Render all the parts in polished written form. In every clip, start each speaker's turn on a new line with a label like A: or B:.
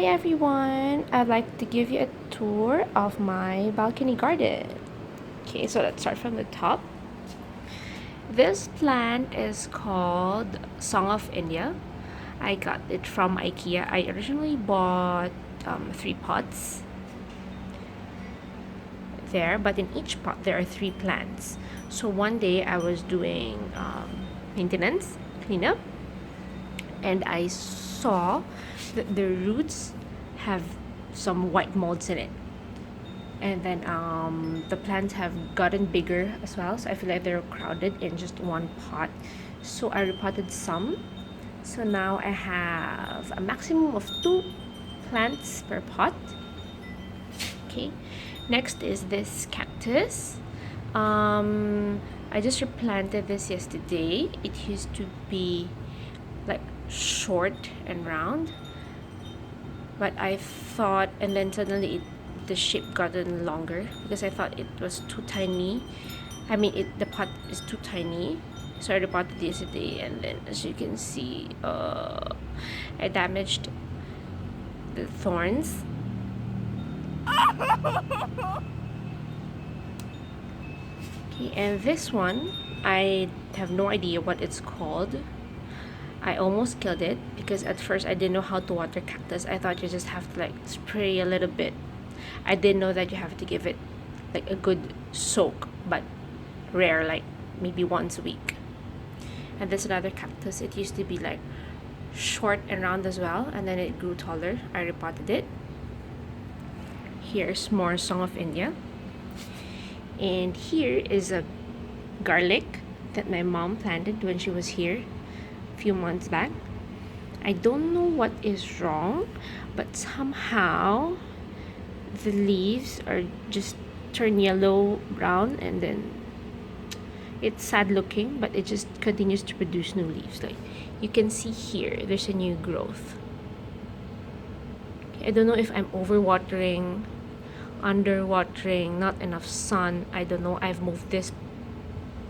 A: everyone! I'd like to give you a tour of my balcony garden. Okay, so let's start from the top. This plant is called Song of India. I got it from IKEA. I originally bought 3 pots there, but in each pot there are 3 plants. So one day I was doing maintenance, cleanup, and I saw that the roots have some white molds in it, and then the plants have gotten bigger as well, so I feel like they're crowded in just one pot. So I repotted some, so now I have a maximum of 2 plants per pot. Okay, next is this cactus. I just replanted this yesterday. It used to be like short and round, but I thought, and then suddenly the shape gotten longer because I thought it was too tiny. I mean, the pot is too tiny, so I repotted yesterday, and then as you can see, I damaged the thorns. Okay, and this one, I have no idea what it's called. I almost killed it because at first I didn't know how to water cactus. I thought you just have to like spray a little bit. I didn't know that you have to give it like a good soak, but rare, like maybe once a week. And there's another cactus. It used to be like short and round as well, and then it grew taller. I repotted it. Here's more Song of India. And here is a garlic that my mom planted when she was here a few months back. I don't know what is wrong, but somehow the leaves are just turn yellow brown, and then it's sad looking, but it just continues to produce new leaves. Like you can see here, there's a new growth. Okay, I don't know if I'm overwatering, underwatering, not enough sun. I don't know. I've moved this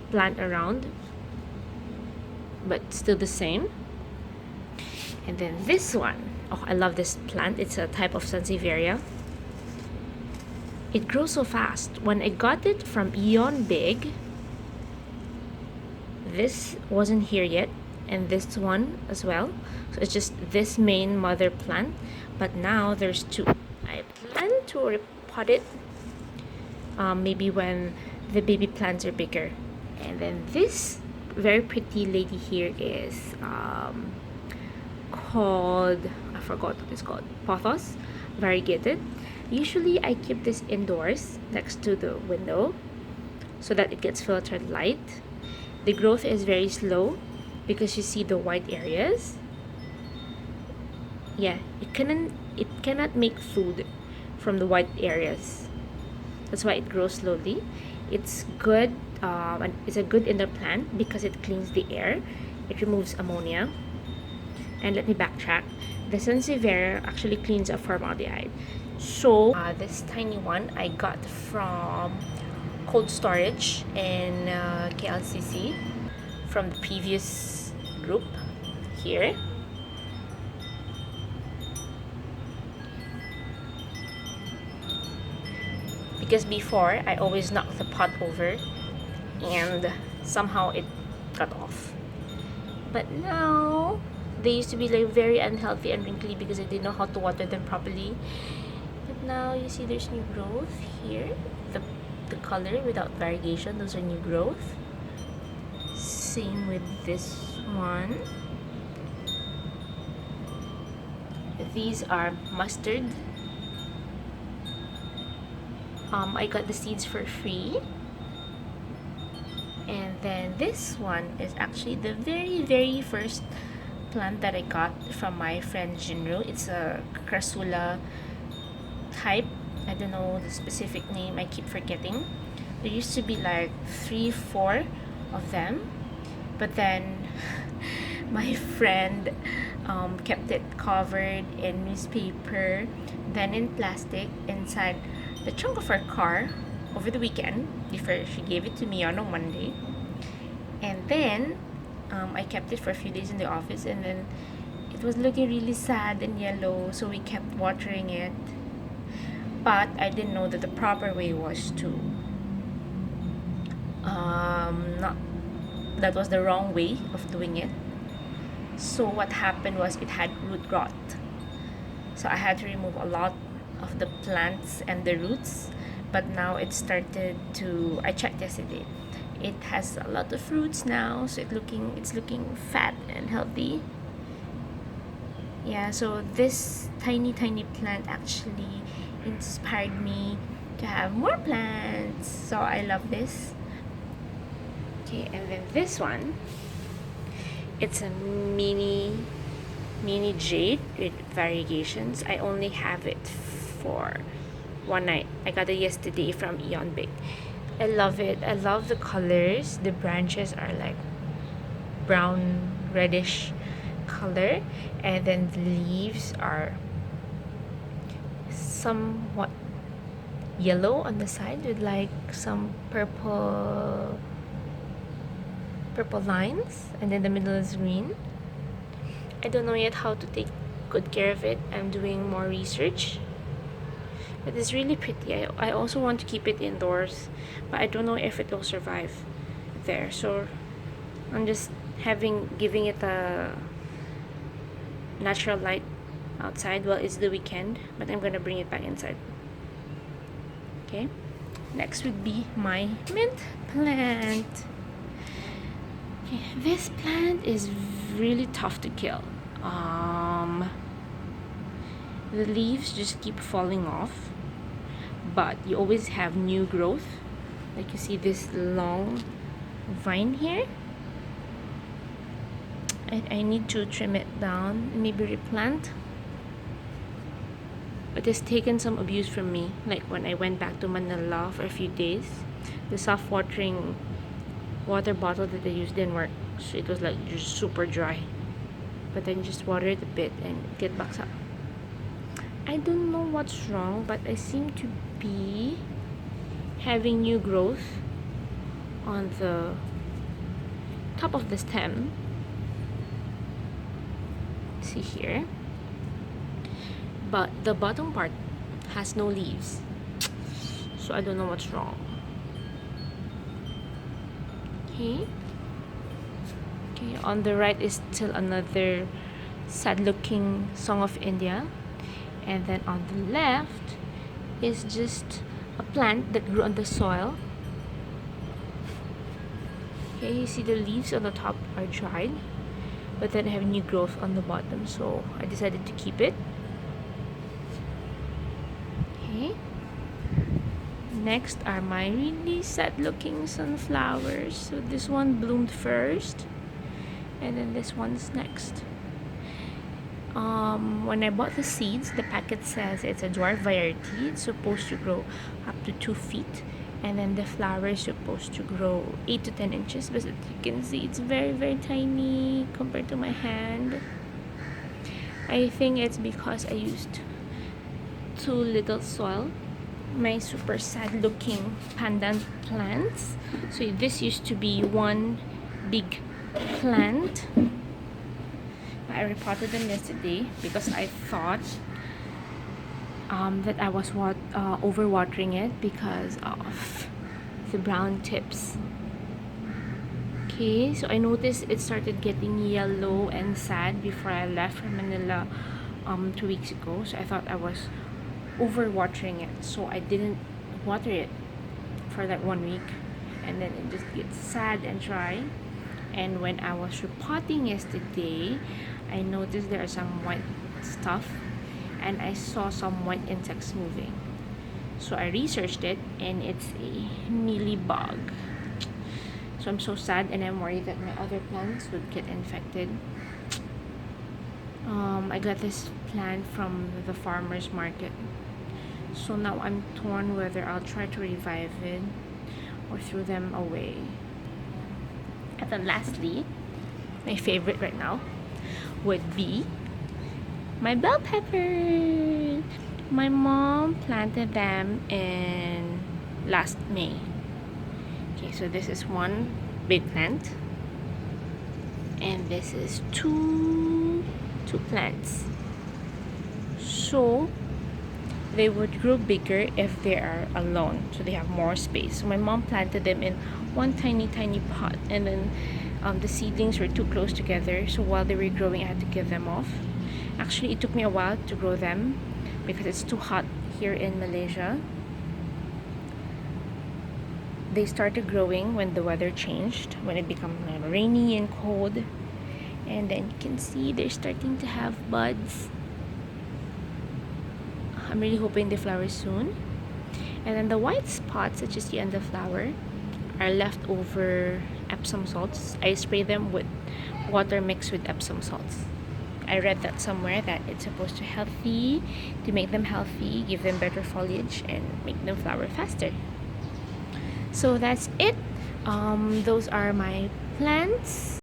A: plant around, but still the same. And then this one, oh, I love this plant. It's a type of Sansevieria. It grows so fast. When I got it from Eon Big, this wasn't here yet, and this one as well. So it's just this main mother plant, but now there's 2. I plan to repot it maybe when the baby plants are bigger. And then this very pretty lady here is called, I forgot what it's called, Pothos, Variegata. Usually I keep this indoors next to the window so that it gets filtered light. The growth is very slow because you see the white areas. Yeah, it cannot make food from the white areas. That's why it grows slowly. It's good. It's a good indoor plant because it cleans the air. It removes ammonia. And let me backtrack. The Sansevieria actually cleans up formaldehyde. So this tiny one I got from cold storage in KLCC from the previous group here. Because before I always knocked the pot over and somehow it got off. But now they used to be like very unhealthy and wrinkly because I didn't know how to water them properly. But now you see there's new growth here. The color without variegation, those are new growth. Same with this one. These are mustard. I got the seeds for free. And then this one is actually the very first plant that I got from my friend Jinru. It's a crassula type. I don't know the specific name, I keep forgetting. There used to be like 3-4 of them, but then my friend kept it covered in newspaper, then in plastic inside the trunk of her car over the weekend before she gave it to me on a Monday. And then I kept it for a few days in the office, and then it it was looking really sad and yellow, so we kept watering it. But I didn't know that the proper way was to not that was the wrong way of doing it. So what happened was it had root rot. So I had to remove a lot of the plants and the roots. But now it started to, I checked yesterday, it has a lot of roots now, so it's looking fat and healthy. Yeah, so this tiny plant actually inspired me to have more plants. So I love this. Okay, and then this one, it's a mini jade with variegations. I only have it for one night. I got it yesterday from Eon Big. I love it. I love the colors. The branches are like brown reddish color, and then the leaves are somewhat yellow on the side with like some purple lines, and then the middle is green. I don't know yet how to take good care of it. I'm doing more research. But it's really pretty. I also want to keep it indoors, but I don't know if it will survive there. So I'm just giving it a natural light outside. Well, it's the weekend, but I'm gonna bring it back inside. Okay. Next would be my mint plant. Okay, this plant is really tough to kill. The leaves just keep falling off, but you always have new growth. Like you see this long vine here. I need to trim it down and maybe replant. It has taken some abuse from me. Like when I went back to Manila for a few days, the soft watering water bottle that I used didn't work. So it was like just super dry. But then just water it a bit and get back up. I don't know what's wrong, but I seem to be having new growth on the top of the stem. See here. But the bottom part has no leaves. So I don't know what's wrong. Okay. Okay, on the right is still another sad looking Song of India. And then on the left is just a plant that grew on the soil. Okay, you see the leaves on the top are dried, but then I have new growth on the bottom, so I decided to keep it. Okay. Next are my really sad looking sunflowers. So this one bloomed first, and then this one's next. When I bought the seeds, the packet says it's a dwarf variety. It's supposed to grow up to 2 feet, and then the flower is supposed to grow 8 to 10 inches. But as you can see, it's very tiny compared to my hand. I think it's because I used too little soil. My super sad looking pandan plants. So this used to be one big plant. I repotted them yesterday because I thought that I was overwatering it because of the brown tips. Okay, so I noticed it started getting yellow and sad before I left from Manila 2 weeks ago. So I thought I was overwatering it, so I didn't water it for like 1 week, and then it just gets sad and dry. And when I was repotting yesterday, I noticed there are some white stuff, and I saw some white insects moving. So I researched it, and it's a mealybug. So I'm so sad, and I'm worried that my other plants would get infected. I got this plant from the farmer's market. So now I'm torn whether I'll try to revive it or throw them away. And then lastly, my favorite right now would be my bell peppers. My mom planted them in last May. Okay, so this is one big plant, and this is two two plants. So they would grow bigger if they are alone, so they have more space. So my mom planted them in one tiny pot, and then the seedlings were too close together, so while they were growing I had to give them off. Actually, it took me a while to grow them because it's too hot here in Malaysia. They started growing when the weather changed, when it became rainy and cold, and then you can see they're starting to have buds. I'm really hoping they flower soon. And then the white spots that you see on the flower are leftover Epsom salts. I spray them with water mixed with Epsom salts. I read that somewhere that it's supposed to make them healthy, give them better foliage, and make them flower faster. So that's it. Those are my plants.